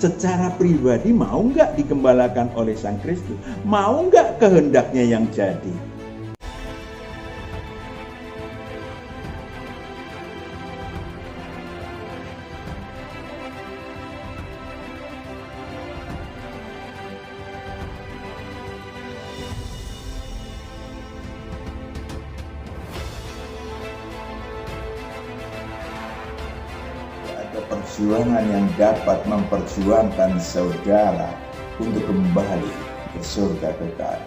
secara pribadi mau nggak digembalakan oleh Sang Kristus? Mau nggak kehendaknya yang jadi? Perjuangan yang dapat memperjuangkan saudara untuk kembali ke surga kekal.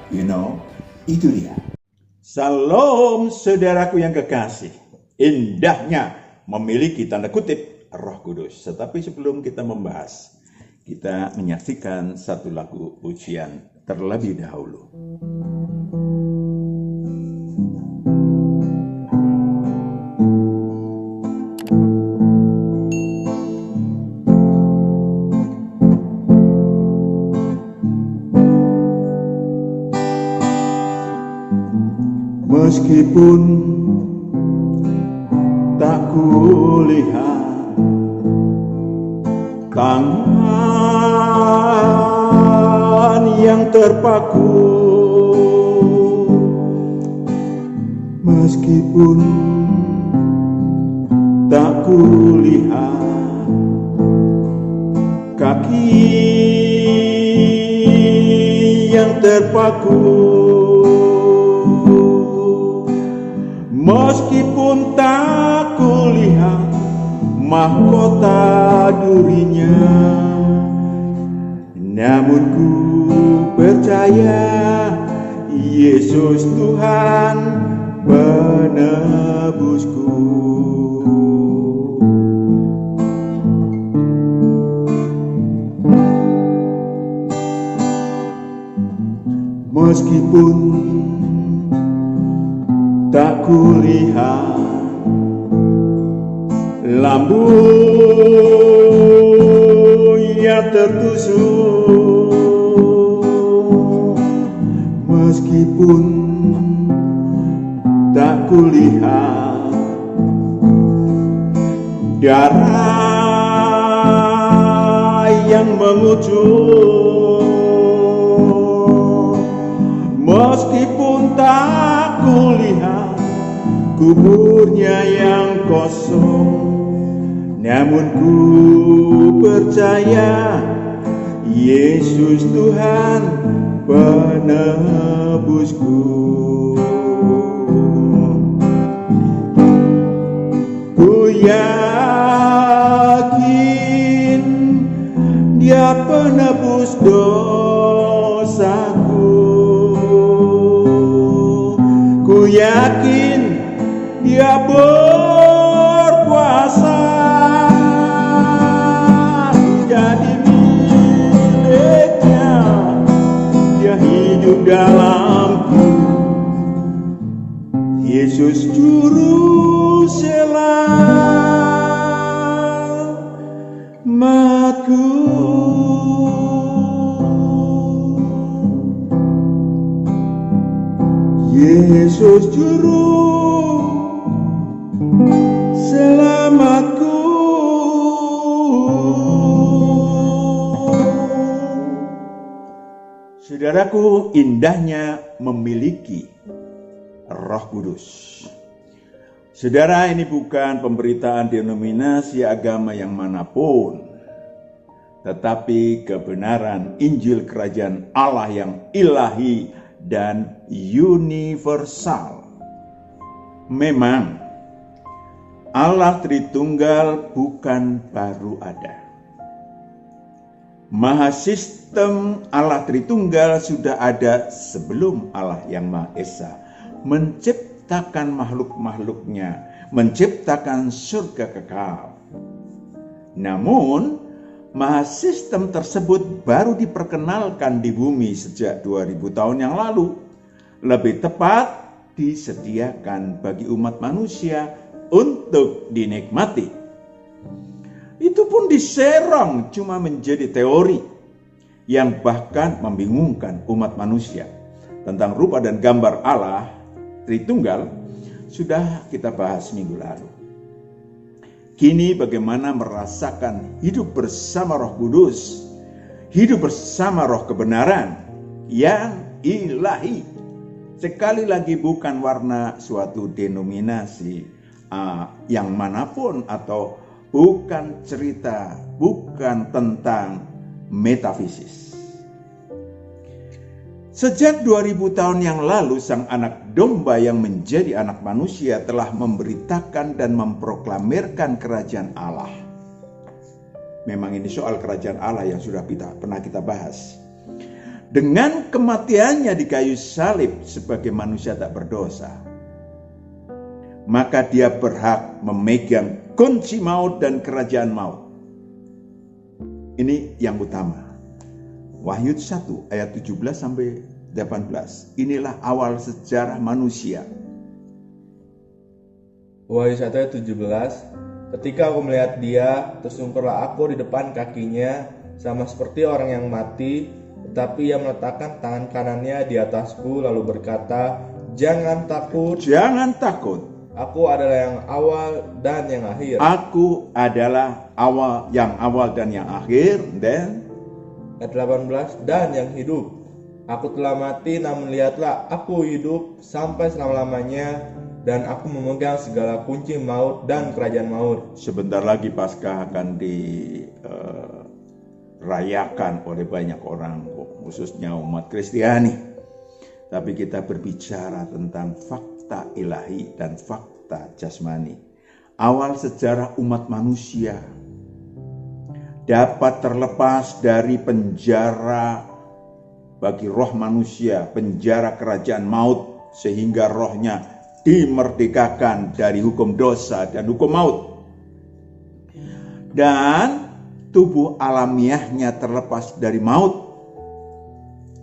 Itu dia. Salam saudaraku yang kekasih. Indahnya memiliki tanda kutip Roh Kudus. Tetapi sebelum kita membahas, kita menyaksikan satu lagu pujian terlebih dahulu. Meskipun tak kulihat tangan yang terpaku, meskipun tak kulihat kaki yang terpaku, meskipun tak kulihat mahkota durinya, namun ku percaya Yesus Tuhan penebusku. Meskipun tak kulihat lambungnya tertusuk, meskipun tak kulihat darah yang mengucur, meskipun tak kulihat kuburnya yang kosong, namun ku percaya Yesus Tuhan penebusku. Ku yakin Dia penebus dosaku. Ku yakin Dia berkuasa jadi miliknya. Dia hidup dalamku. Yesus juru selamatku. Yesus juru selamatku. Saudaraku, indahnya memiliki Roh Kudus. Saudara, ini bukan pemberitaan denominasi agama yang manapun, tetapi kebenaran Injil Kerajaan Allah yang ilahi dan universal. Memang Allah Tritunggal bukan baru ada. Mahasistem Allah Tritunggal sudah ada sebelum Allah yang Maha Esa menciptakan makhluk-makhluknya, menciptakan surga kekal. Namun, mahasistem tersebut baru diperkenalkan di bumi sejak 2000 tahun yang lalu. Lebih tepat, disediakan bagi umat manusia untuk dinikmati. Itu pun diserong cuma menjadi teori yang bahkan membingungkan umat manusia. Tentang rupa dan gambar Allah Tritunggal sudah kita bahas minggu lalu. Kini bagaimana merasakan hidup bersama Roh Kudus, hidup bersama Roh kebenaran yang ilahi. Sekali lagi bukan warna suatu denominasi yang manapun, atau bukan cerita, bukan tentang metafisis. Sejak 2000 tahun yang lalu, sang anak domba yang menjadi anak manusia telah memberitakan dan memproklamirkan kerajaan Allah. Memang ini soal kerajaan Allah yang sudah pernah kita bahas. Dengan kematiannya di kayu salib sebagai manusia tak berdosa, maka dia berhak memegang kunci maut dan kerajaan maut. Ini yang utama. Wahyu 1 ayat 17 sampai 18. Inilah awal sejarah manusia. Wahyu 1 ayat 17. Ketika aku melihat dia, tersungkurlah aku di depan kakinya, sama seperti orang yang mati. Tetapi ia meletakkan tangan kanannya di atasku, lalu berkata, "Jangan takut. Jangan takut. Aku adalah yang awal dan yang akhir." Aku adalah yang awal dan yang akhir. Dan Ayat 18, "Dan yang hidup. Aku telah mati, namun lihatlah, aku hidup sampai selama-lamanya, dan aku memegang segala kunci maut dan kerajaan maut." Sebentar lagi Paskah akan dirayakan oleh banyak orang, khususnya umat Kristiani. Tapi kita berbicara tentang fakta ilahi dan fakta jasmani. Awal sejarah umat manusia dapat terlepas dari penjara bagi roh manusia, penjara kerajaan maut, sehingga rohnya dimerdekakan dari hukum dosa dan hukum maut. Dan tubuh alamiahnya terlepas dari maut,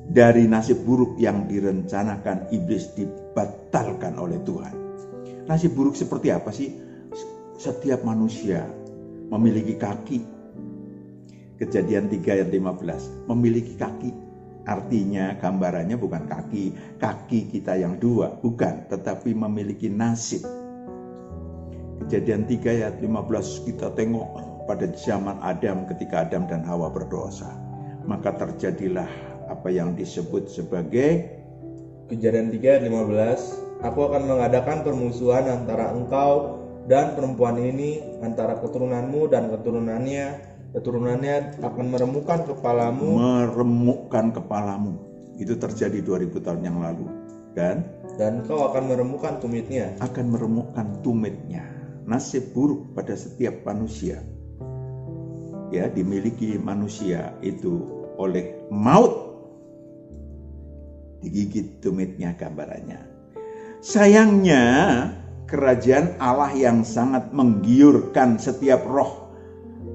dari nasib buruk yang direncanakan iblis, dibatalkan oleh Tuhan. Nasib buruk seperti apa sih? Setiap manusia memiliki kaki. Kejadian 3 ayat 15, memiliki kaki. Artinya gambarannya bukan kaki kita yang dua, bukan, tetapi memiliki nasib. Kejadian 3 ayat 15 kita tengok pada zaman Adam, ketika Adam dan Hawa berdosa, maka terjadilah apa yang disebut sebagai Kejadian 3 ayat 15, "Aku akan mengadakan permusuhan antara engkau dan perempuan ini, antara keturunanmu dan keturunannya akan meremukkan kepalamu." Meremukkan kepalamu. Itu terjadi 2000 tahun yang lalu. Dan kau akan meremukkan tumitnya. Akan meremukkan tumitnya. Nasib buruk pada setiap manusia, ya, dimiliki manusia itu oleh maut. Digigit tumitnya gambarannya. Sayangnya kerajaan Allah yang sangat menggiurkan setiap roh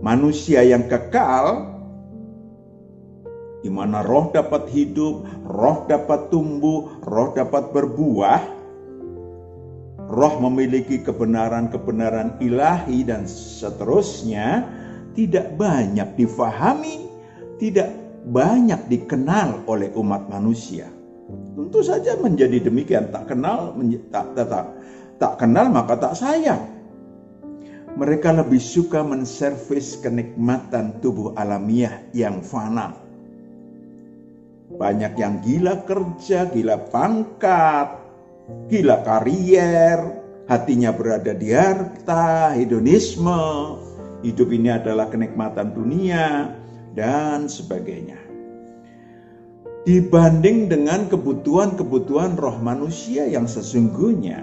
manusia yang kekal, di mana roh dapat hidup, roh dapat tumbuh, roh dapat berbuah, roh memiliki kebenaran-kebenaran ilahi dan seterusnya, tidak banyak difahami, tidak banyak dikenal oleh umat manusia. Tentu saja menjadi demikian, tak kenal maka tak sayang. Mereka lebih suka menservis kenikmatan tubuh alamiah yang fana. Banyak yang gila kerja, gila pangkat, gila karier, hatinya berada di harta, hedonisme, hidup ini adalah kenikmatan dunia, dan sebagainya. Dibanding dengan kebutuhan-kebutuhan roh manusia yang sesungguhnya,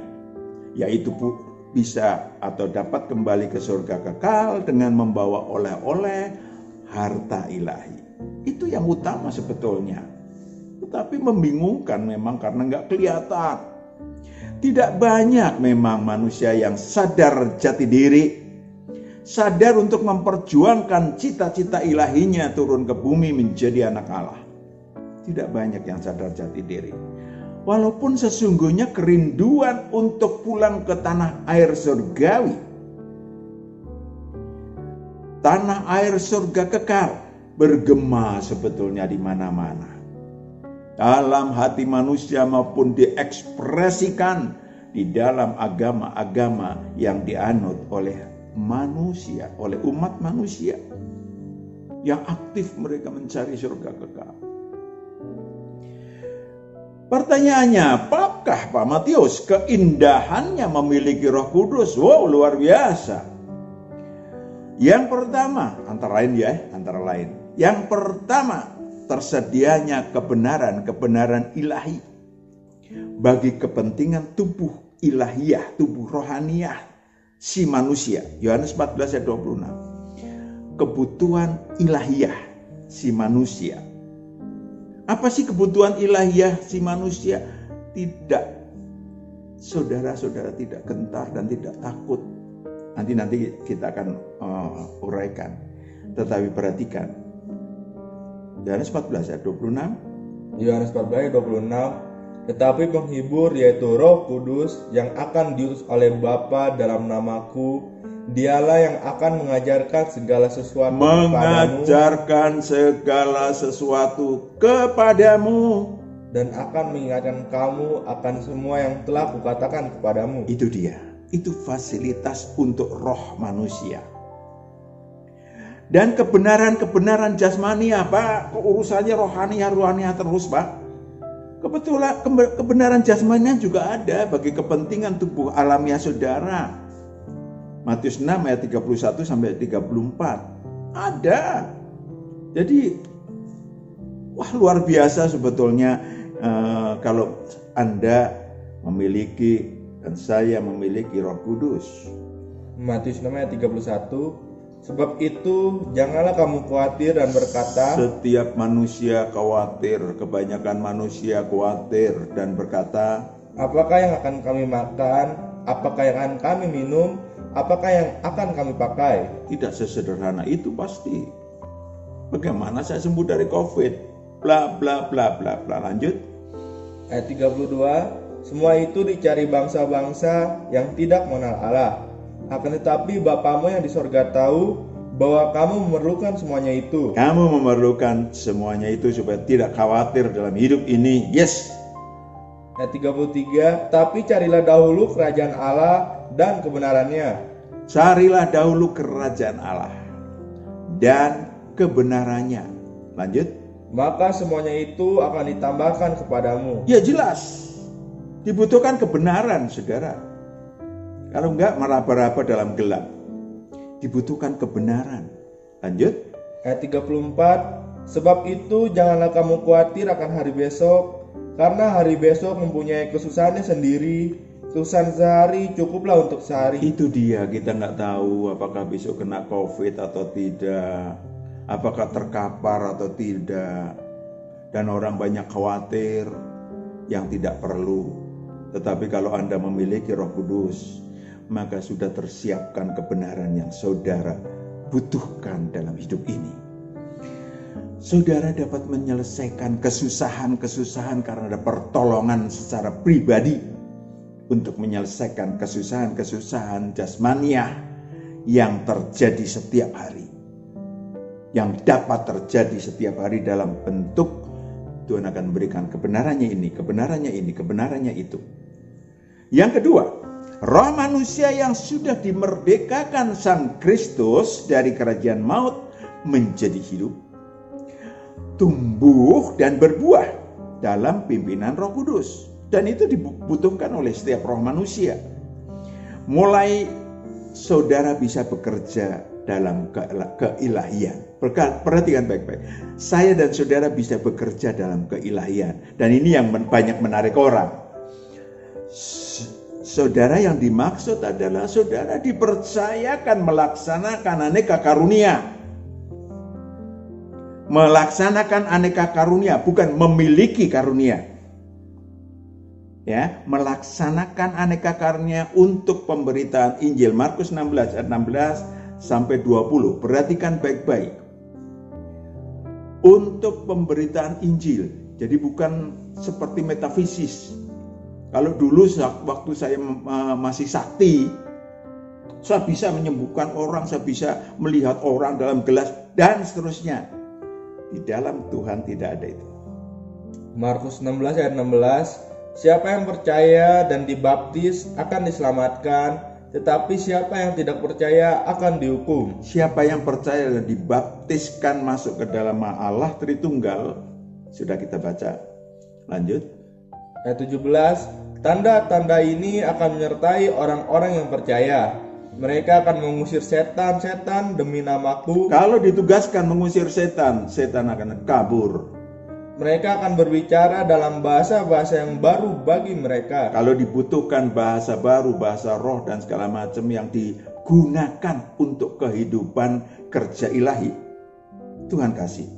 yaitu bisa atau dapat kembali ke surga kekal dengan membawa oleh-oleh harta ilahi. Itu yang utama sebetulnya. Tetapi membingungkan memang karena nggak kelihatan. Tidak banyak memang manusia yang sadar jati diri, sadar untuk memperjuangkan cita-cita ilahinya turun ke bumi menjadi anak Allah. Tidak banyak yang sadar jati diri. Walaupun sesungguhnya kerinduan untuk pulang ke tanah air surgawi, tanah air surga kekal, bergema sebetulnya di mana-mana. Dalam hati manusia maupun diekspresikan di dalam agama-agama yang dianut oleh manusia, oleh umat manusia yang aktif mereka mencari surga kekal. Pertanyaannya, apakah Pak Matius keindahannya memiliki Roh Kudus? Wow, luar biasa. Yang pertama, antara lain. Yang pertama, tersedianya kebenaran ilahi bagi kepentingan tubuh ilahiyah, tubuh rohaniah si manusia. Yohanes 14 ayat 26. Kebutuhan ilahiyah si manusia. Apa sih kebutuhan ilahiyah si manusia? Tidak, saudara-saudara tidak gentar dan tidak takut. Nanti kita akan uraikan. Tetapi perhatikan. Yohanes 14 ayat 26. Yohanes 14 ayat 26. Tetapi penghibur yaitu Roh Kudus yang akan diutus oleh Bapa dalam namaku, Dialah yang akan mengajarkan segala sesuatu kepadamu dan akan mengingatkan kamu akan semua yang telah kukatakan kepadamu. Itu dia. Itu fasilitas untuk roh manusia. Dan kebenaran jasmani apa? Urusannya rohani terus, Pak. Kebetulan kebenaran jasmani juga ada bagi kepentingan tubuh alamiah saudara. Matius 6 ayat 31 sampai 34. Ada. Jadi luar biasa sebetulnya kalau Anda memiliki dan saya memiliki Roh Kudus. Matius 6 ayat 31. Sebab itu janganlah kamu khawatir dan berkata. Setiap manusia khawatir, kebanyakan manusia khawatir dan berkata, apakah yang akan kami makan? Apakah yang akan kami minum? Apakah yang akan kami pakai? Tidak sesederhana itu pasti. Bagaimana saya sembuh dari COVID? Bla bla bla bla bla. Lanjut. Ayat 32. Semua itu dicari bangsa-bangsa yang tidak mengenal Allah. Akan tetapi Bapamu yang di sorga tahu bahwa kamu memerlukan semuanya itu. Kamu memerlukan semuanya itu supaya tidak khawatir dalam hidup ini. Yes. Ayat 33. Tapi carilah dahulu kerajaan Allah dan kebenarannya. Carilah dahulu kerajaan Allah dan kebenarannya. Lanjut. Maka semuanya itu akan ditambahkan kepadamu. Ya jelas. Dibutuhkan kebenaran, saudara. Kalau enggak meraba-raba dalam gelap. Dibutuhkan kebenaran. Lanjut. Ayat 34. Sebab itu janganlah kamu khawatir akan hari besok, karena hari besok mempunyai kesusahannya sendiri. Kesusahan sehari cukuplah untuk sehari. Itu dia, kita enggak tahu apakah besok kena COVID atau tidak, apakah terkapar atau tidak. Dan orang banyak khawatir yang tidak perlu. Tetapi kalau Anda memiliki Roh Kudus, maka sudah tersiapkan kebenaran yang saudara butuhkan dalam hidup ini. Saudara dapat menyelesaikan kesusahan-kesusahan karena ada pertolongan secara pribadi untuk menyelesaikan kesusahan-kesusahan jasmaniah yang terjadi setiap hari. Yang dapat terjadi setiap hari dalam bentuk Tuhan akan memberikan kebenarannya ini, kebenarannya itu. Yang kedua, roh manusia yang sudah dimerdekakan Sang Kristus dari kerajaan maut menjadi hidup, tumbuh dan berbuah dalam pimpinan Roh Kudus. Dan itu dibutuhkan oleh setiap roh manusia. Mulai saudara bisa bekerja dalam keilahian. Perhatikan baik-baik. Saya dan saudara bisa bekerja dalam keilahian. Dan ini yang banyak menarik orang. Saudara yang dimaksud adalah saudara dipercayakan melaksanakan aneka karunia. Melaksanakan aneka karunia, bukan memiliki karunia. Ya, melaksanakan aneka karunia untuk pemberitaan Injil. Markus 16 ayat 16 sampai 20. Perhatikan baik-baik. Untuk pemberitaan Injil. Jadi bukan seperti metafisis. Kalau dulu waktu saya masih sakti, saya bisa menyembuhkan orang, saya bisa melihat orang dalam gelas, dan seterusnya. Di dalam Tuhan tidak ada itu. Markus 16 ayat 16. Siapa yang percaya dan dibaptis akan diselamatkan, tetapi siapa yang tidak percaya akan dihukum. Siapa yang percaya dan dibaptiskan masuk ke dalam Allah Tritunggal, sudah kita baca. Lanjut. Ayat 17, tanda-tanda ini akan menyertai orang-orang yang percaya. Mereka akan mengusir setan-setan demi namaku. Kalau ditugaskan mengusir setan, setan akan kabur. Mereka akan berbicara dalam bahasa-bahasa yang baru bagi mereka. Kalau dibutuhkan bahasa baru, bahasa roh dan segala macam yang digunakan untuk kehidupan kerja ilahi, Tuhan kasih.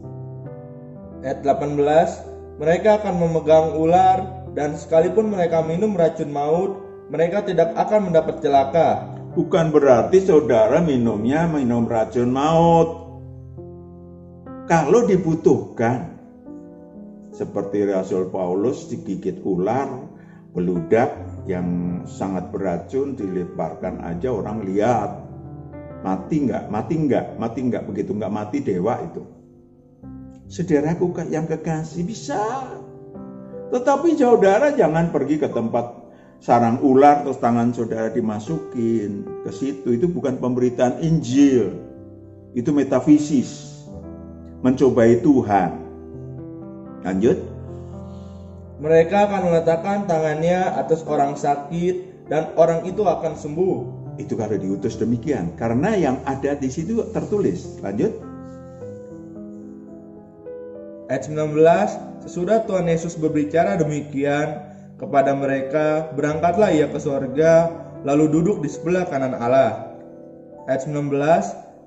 Ayat 18, mereka akan memegang ular, dan sekalipun mereka minum racun maut, mereka tidak akan mendapat celaka. Bukan berarti saudara minum racun maut. Kalau dibutuhkan, seperti Rasul Paulus digigit ular, beludak yang sangat beracun, dilemparkan aja orang lihat. Mati enggak, begitu enggak mati dewa itu. Saudaraku yang kekasih, bisa. Tetapi saudara jangan pergi ke tempat sarang ular terus tangan saudara dimasukin ke situ. Itu bukan pemberitaan Injil. Itu metafisis. Mencobai Tuhan. Lanjut. Mereka akan meletakkan tangannya atas orang sakit dan orang itu akan sembuh. Itu kalau diutus demikian, karena yang ada di situ tertulis. Lanjut. Ayat 19, sesudah Tuhan Yesus berbicara demikian kepada mereka, berangkatlah ia ke sorga, lalu duduk di sebelah kanan Allah. Ayat 19,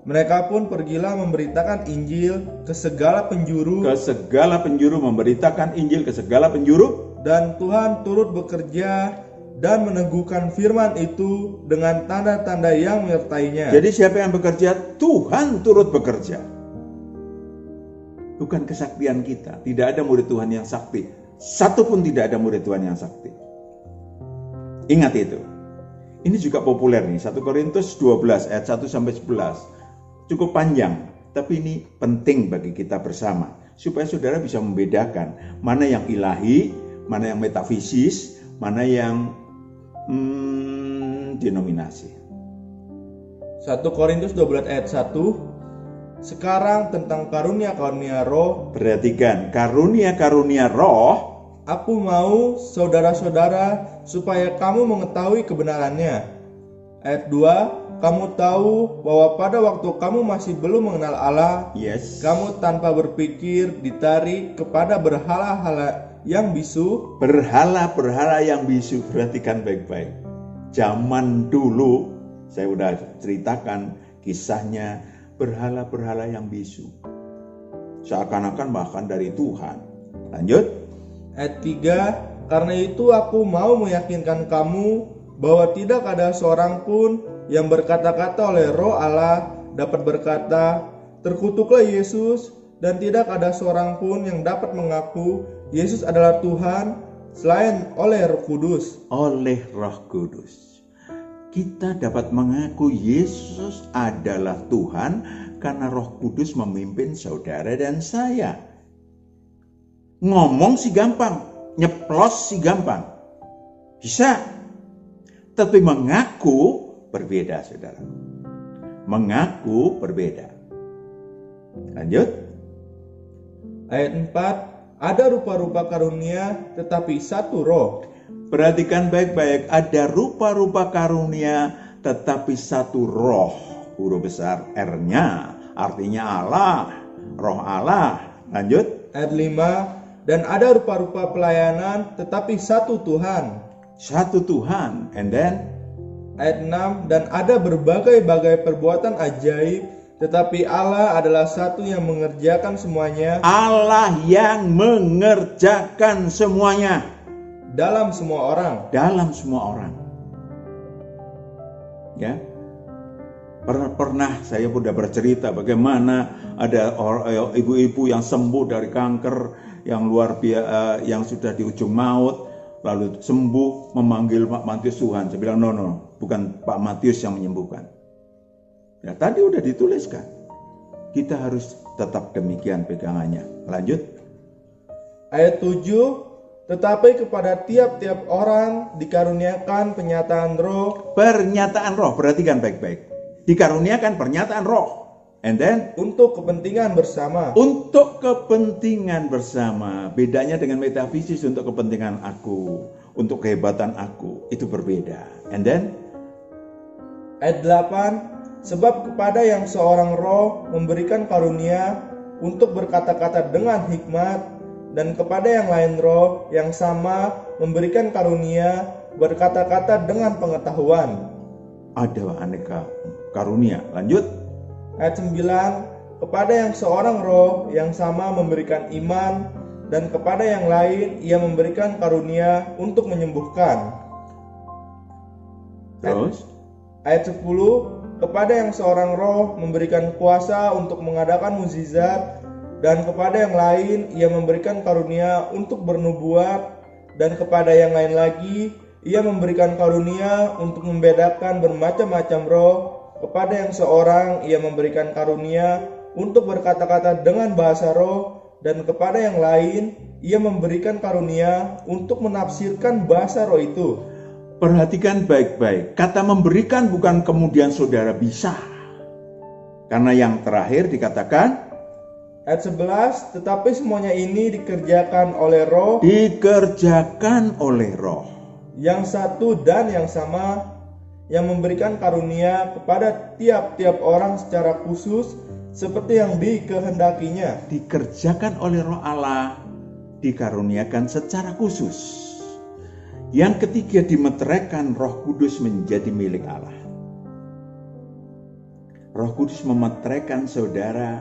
mereka pun pergilah memberitakan Injil ke segala penjuru. Memberitakan Injil ke segala penjuru. Dan Tuhan turut bekerja dan meneguhkan firman itu dengan tanda-tanda yang menyertainya. Jadi siapa yang bekerja? Tuhan turut bekerja. Bukan kesaktian kita. Tidak ada murid Tuhan yang sakti. Satu pun tidak ada murid Tuhan yang sakti. Ingat itu. Ini juga populer nih. 1 Korintus 12 ayat 1 sampai 11. Cukup panjang, tapi ini penting bagi kita bersama, supaya saudara bisa membedakan mana yang ilahi, mana yang metafisis, mana yang denominasi. 1 Korintus 12 ayat 1, sekarang tentang karunia-karunia roh. Perhatikan, karunia-karunia roh. Aku mau saudara-saudara supaya kamu mengetahui kebenarannya. Ayat 2, kamu tahu bahwa pada waktu kamu masih belum mengenal Allah, kamu tanpa berpikir ditarik kepada berhala-hala yang bisu. Berhala-berhala yang bisu, perhatikan baik-baik. Zaman dulu, saya udah ceritakan kisahnya berhala-berhala yang bisu. Seakan-akan bahkan dari Tuhan. Lanjut. Ayat 3, karena itu aku mau meyakinkan kamu bahwa tidak ada seorang pun yang berkata-kata oleh Roh Allah dapat berkata, terkutuklah Yesus, dan tidak ada seorang pun yang dapat mengaku Yesus adalah Tuhan selain oleh Roh Kudus. Oleh Roh Kudus. Kita dapat mengaku Yesus adalah Tuhan karena Roh Kudus memimpin saudara dan saya. Ngomong sih gampang, nyeplos sih gampang. Bisa. Tapi mengaku berbeda, saudara. Mengaku berbeda. Lanjut. Ayat 4, ada rupa-rupa karunia tetapi satu roh. Perhatikan baik-baik, ada rupa-rupa karunia tetapi satu roh. Huruf besar R-nya artinya Allah, roh Allah. Lanjut. Ayat 5, dan ada rupa-rupa pelayanan tetapi satu Tuhan. Satu Tuhan. And then ayat 6, dan ada berbagai-bagai perbuatan ajaib, tetapi Allah adalah satu yang mengerjakan semuanya. Allah yang mengerjakan semuanya. Dalam semua orang. Dalam semua orang. Ya. Pernah saya sudah bercerita bagaimana ada ibu-ibu yang sembuh dari kanker yang luar biasa, yang sudah di ujung maut. Lalu sembuh, memanggil Pak Matius Tuhan. Saya bilang, no, bukan Pak Matius yang menyembuhkan. Ya, tadi udah dituliskan. Kita harus tetap demikian pegangannya. Lanjut. Ayat 7, Tetapi kepada tiap-tiap orang dikaruniakan penyataan roh. Pernyataan roh, perhatikan baik-baik. Dikaruniakan pernyataan roh. And then Untuk kepentingan bersama. untuk kepentingan bersama. Bedanya dengan metafisis, untuk kepentingan aku, untuk kehebatan aku, itu berbeda. And then Ayat 8, sebab kepada yang seorang roh memberikan karunia untuk berkata-kata dengan hikmat, dan kepada yang lain roh yang sama memberikan karunia berkata-kata dengan pengetahuan. ada aneka karunia. Lanjut. Ayat 9, kepada yang seorang roh yang sama memberikan iman, dan kepada yang lain ia memberikan karunia untuk menyembuhkan. Terus Ayat 10, kepada yang seorang roh memberikan kuasa untuk mengadakan mukjizat, dan kepada yang lain ia memberikan karunia untuk bernubuat, dan kepada yang lain lagi ia memberikan karunia untuk membedakan bermacam-macam roh. Kepada yang seorang ia memberikan karunia untuk berkata-kata dengan bahasa roh, dan kepada yang lain ia memberikan karunia untuk menafsirkan bahasa roh itu. perhatikan baik-baik. Kata memberikan bukan kemudian saudara bisa. Karena yang terakhir dikatakan Ayat 11, tetapi semuanya ini dikerjakan oleh roh dikerjakan oleh roh. yang satu dan yang sama, yang memberikan karunia kepada tiap-tiap orang secara khusus seperti yang dikehendakinya. Dikerjakan oleh roh Allah, dikaruniakan secara khusus. Yang ketiga, dimeteraikan Roh Kudus menjadi milik Allah. Roh Kudus memeteraikan saudara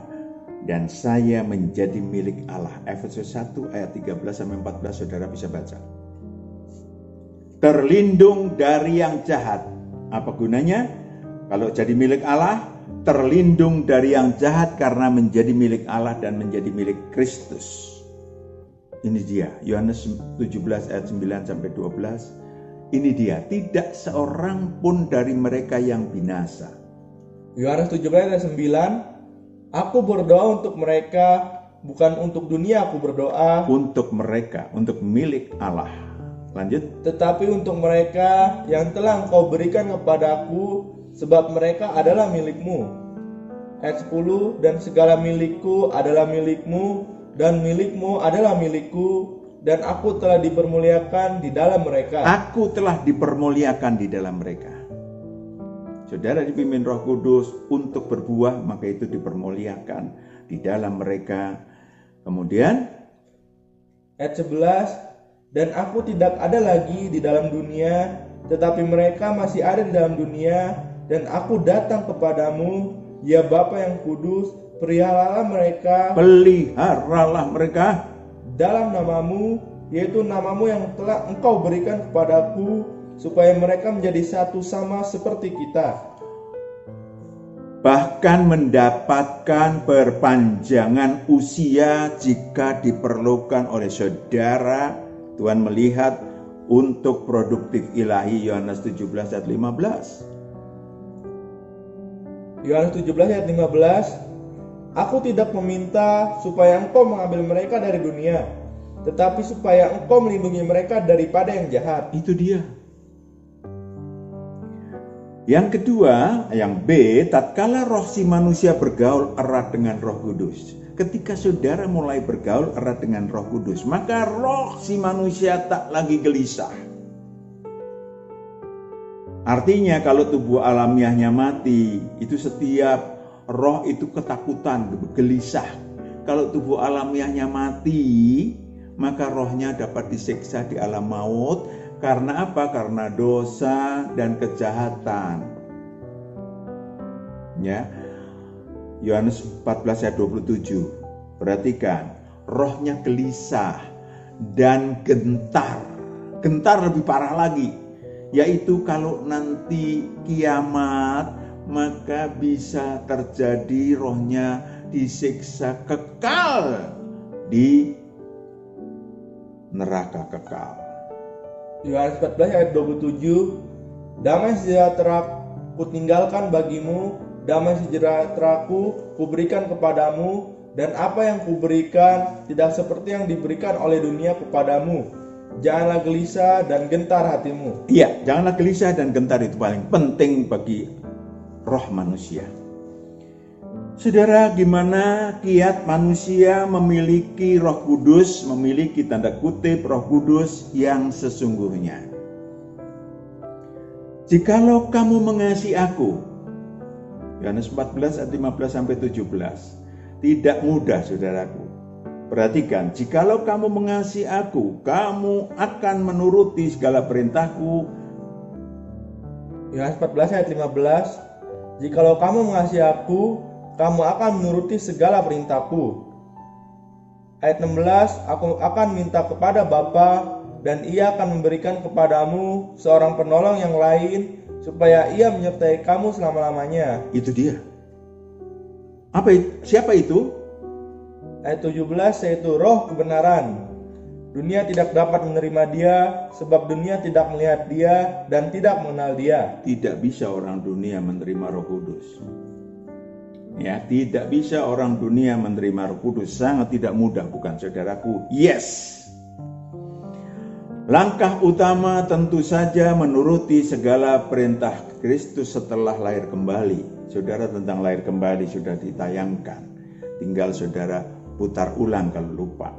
dan saya menjadi milik Allah. Efesus 1 ayat 13-14 saudara bisa baca. Terlindung dari yang jahat. Apa gunanya? Kalau jadi milik Allah, terlindung dari yang jahat karena menjadi milik Allah dan menjadi milik Kristus. Ini dia, Yohanes 17 ayat 9-12. Ini dia, tidak seorang pun dari mereka yang binasa. Yohanes 17 ayat 9, aku berdoa untuk mereka, bukan untuk dunia aku berdoa. Untuk mereka, untuk milik Allah. Lanjut. Tetapi untuk mereka yang telah engkau berikan kepadaku, sebab mereka adalah milikmu. Ayat 10, dan segala milikku adalah milikmu, dan milikmu adalah milikku, dan aku telah dipermuliakan di dalam mereka. Aku telah dipermuliakan di dalam mereka. Saudara dipimpin Roh Kudus untuk berbuah, maka itu dipermuliakan di dalam mereka. Kemudian Ayat 11, dan aku tidak ada lagi di dalam dunia, tetapi mereka masih ada di dalam dunia, dan aku datang kepadamu, ya Bapa yang kudus, peliharalah mereka dalam namamu, yaitu namamu yang telah engkau berikan kepadaku, supaya mereka menjadi satu sama seperti kita. bahkan mendapatkan perpanjangan usia jika diperlukan oleh saudara. Tuhan melihat untuk produktif ilahi. Yohanes 17 ayat 15. Yohanes 17 ayat 15, aku tidak meminta supaya engkau mengambil mereka dari dunia, tetapi supaya engkau melindungi mereka daripada yang jahat. Itu dia. Yang kedua, yang B, tatkala roh si manusia bergaul erat dengan Roh Kudus. Ketika saudara mulai bergaul erat dengan Roh Kudus, maka roh si manusia tak lagi gelisah. Artinya kalau tubuh alamiahnya mati, itu setiap roh itu ketakutan, gelisah. Kalau tubuh alamiahnya mati, maka rohnya dapat disiksa di alam maut. Karena apa? Karena dosa dan kejahatan. Ya. Yohanes 14 ayat 27. Perhatikan, rohnya gelisah dan gentar. Gentar lebih parah lagi, yaitu kalau nanti kiamat, maka bisa terjadi rohnya disiksa kekal di neraka kekal. Yohanes 14 ayat 27, damai sejahtera kutinggalkan bagimu, damai sejahteraku kuberikan kepadamu, dan apa yang kuberikan tidak seperti yang diberikan oleh dunia kepadamu. Janganlah gelisah dan gentar hatimu. Iya, janganlah gelisah dan gentar, itu paling penting bagi roh manusia. Saudara, gimana kiat manusia memiliki Roh Kudus, memiliki tanda kutip Roh Kudus yang sesungguhnya? Jikalau kamu mengasihi aku, Yohanes 14 ayat 15 sampai 17. Tidak mudah, saudaraku. Perhatikan, jikalau kamu mengasihi aku, kamu akan menuruti segala perintahku. Yohanes 14 ayat 15. Jikalau kamu mengasihi aku, kamu akan menuruti segala perintahku. Ayat 16, aku akan minta kepada Bapa dan ia akan memberikan kepadamu seorang penolong yang lain supaya ia menyertai kamu selama-lamanya. Itu dia. Siapa itu? Ayat 17, yaitu Roh kebenaran. Dunia tidak dapat menerima dia sebab dunia tidak melihat dia dan tidak mengenal dia. Tidak bisa orang dunia menerima Roh Kudus. Ya, tidak bisa orang dunia menerima Roh Kudus. Sangat tidak mudah, bukan saudaraku? Yes. Langkah utama tentu saja menuruti segala perintah Kristus setelah lahir kembali. Saudara, tentang lahir kembali sudah ditayangkan. Tinggal saudara putar ulang kalau lupa.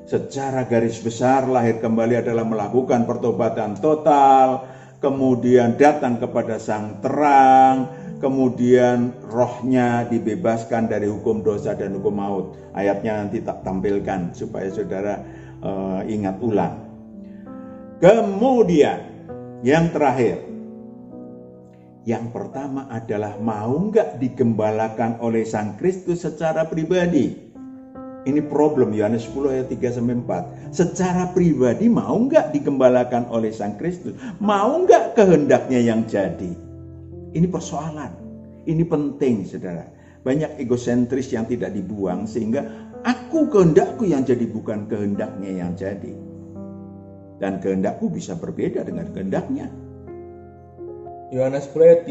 Secara garis besar, lahir kembali adalah melakukan pertobatan total, kemudian datang kepada Sang Terang, kemudian rohnya dibebaskan dari hukum dosa dan hukum maut. Ayatnya nanti tak tampilkan supaya saudara ingat ulang. Kemudian yang terakhir, yang pertama adalah mau nggak digembalakan oleh Sang Kristus secara pribadi. Ini problem Yohanes 10 ayat 3-4. Secara pribadi mau nggak digembalakan oleh Sang Kristus? Mau nggak kehendaknya yang jadi? Ini persoalan. Ini penting, saudara. Banyak egosentris yang tidak dibuang sehingga kehendakku yang jadi, bukan kehendaknya yang jadi. Dan kehendakku bisa berbeda dengan kehendaknya. Yohanes 10 ayat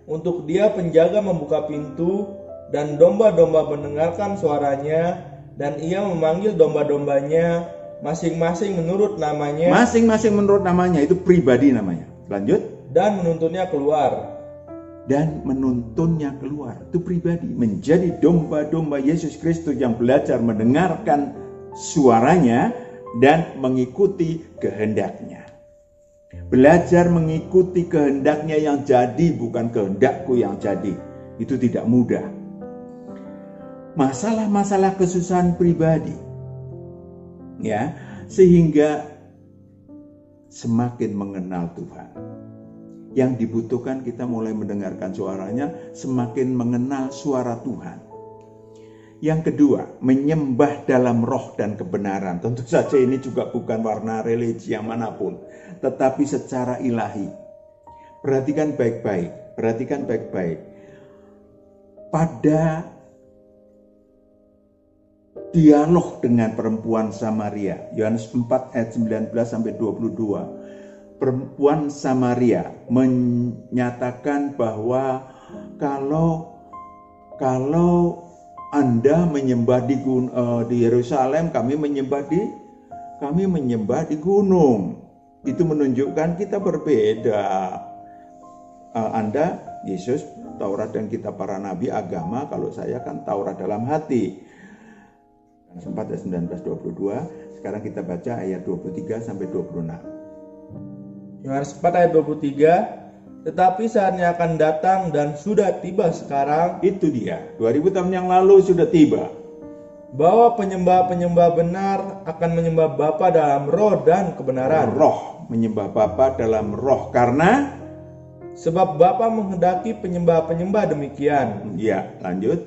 3, untuk dia penjaga membuka pintu dan domba-domba mendengarkan suaranya, dan ia memanggil domba-dombanya masing-masing menurut namanya. Masing-masing menurut namanya, itu pribadi namanya. Lanjut. Dan menuntunnya keluar. Dan menuntunnya keluar, itu pribadi. Menjadi domba-domba Yesus Kristus yang belajar mendengarkan suaranya dan mengikuti kehendaknya. Belajar mengikuti kehendaknya yang jadi, bukan kehendakku yang jadi. Itu tidak mudah. Masalah-masalah kesusahan pribadi, ya, sehingga semakin mengenal Tuhan. Yang dibutuhkan kita mulai mendengarkan suaranya, semakin mengenal suara Tuhan. Yang kedua, menyembah dalam roh dan kebenaran. Tentu saja ini juga bukan warna religi yang manapun, tetapi secara ilahi. Perhatikan baik-baik, perhatikan baik-baik. Pada dialog dengan perempuan Samaria, Yohanes 4 ayat 19-22. Perempuan Samaria menyatakan bahwa kalau Anda menyembah di Yerusalem, kami menyembah di gunung. Itu menunjukkan kita berbeda. Anda, Yesus, Taurat dan kitab para nabi agama, kalau saya kan Taurat dalam hati. 4 ayat 19-22. Sekarang kita baca ayat 23-26. Yohanes 4 ayat 23, tetapi saatnya akan datang dan sudah tiba sekarang. Itu dia, 2000 tahun yang lalu sudah tiba. Bahwa penyembah-penyembah benar akan menyembah Bapa dalam roh dan kebenaran. Roh, menyembah Bapa dalam roh, karena sebab Bapa menghendaki penyembah-penyembah demikian. Ya, lanjut.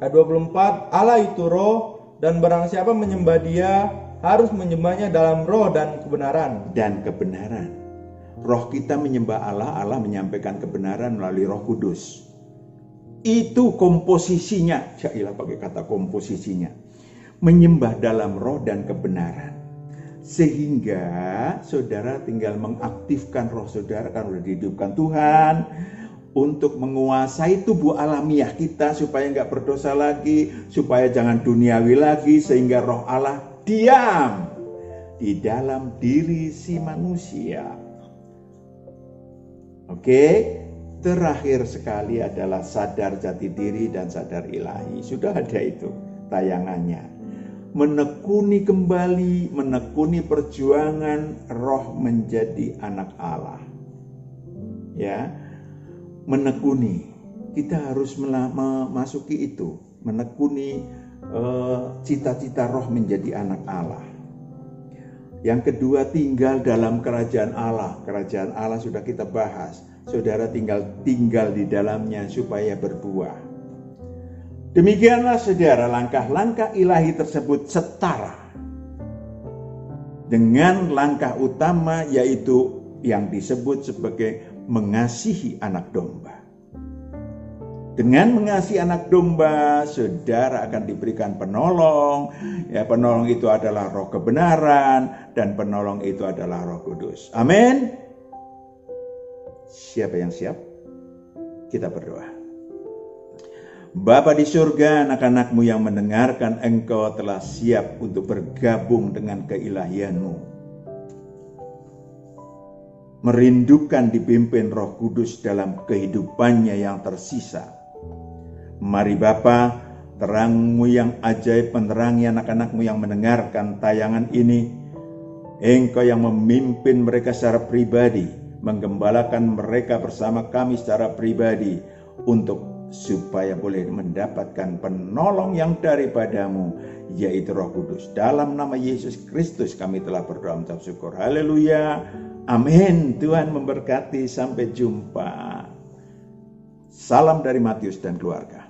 Ayat 24, Allah itu roh, dan barang siapa menyembah dia harus menyembahnya dalam roh dan kebenaran. Dan kebenaran. Roh kita menyembah Allah, Allah menyampaikan kebenaran melalui Roh Kudus. Itu komposisinya. Jailah pakai kata komposisinya. Menyembah dalam roh dan kebenaran. Sehingga saudara tinggal mengaktifkan roh saudara, kan sudah dihidupkan Tuhan, untuk menguasai tubuh alamiah kita supaya nggak berdosa lagi, supaya jangan duniawi lagi, sehingga roh Allah diam di dalam diri si manusia. Oke, terakhir sekali adalah sadar jati diri dan sadar ilahi. Sudah ada itu tayangannya. Menekuni kembali, menekuni perjuangan roh menjadi anak Allah. Ya, menekuni. Kita harus memasuki itu, menekuni cita-cita roh menjadi anak Allah. Yang kedua, tinggal dalam kerajaan Allah. Kerajaan Allah sudah kita bahas. Saudara tinggal di dalamnya supaya berbuah. Demikianlah saudara, langkah-langkah ilahi tersebut setara dengan langkah utama, yaitu yang disebut sebagai mengasihi anak domba. Dengan mengasihi anak domba, saudara akan diberikan penolong. Ya, penolong itu adalah roh kebenaran, dan penolong itu adalah Roh Kudus. Amin. Siapa yang siap? Kita berdoa. Bapa di surga, anak-anakmu yang mendengarkan, engkau telah siap untuk bergabung dengan keilahianmu. Merindukan dipimpin Roh Kudus dalam kehidupannya yang tersisa. Mari Bapa, terang-Mu yang ajaib menerangi anak-anak-Mu yang mendengarkan tayangan ini. Engkau yang memimpin mereka secara pribadi, menggembalakan mereka bersama kami secara pribadi, supaya boleh mendapatkan penolong yang daripada-Mu, yaitu Roh Kudus. Dalam nama Yesus Kristus kami telah berdoa mengucap syukur. Haleluya. Amin. Tuhan memberkati. Sampai jumpa. Salam dari Matius dan keluarga.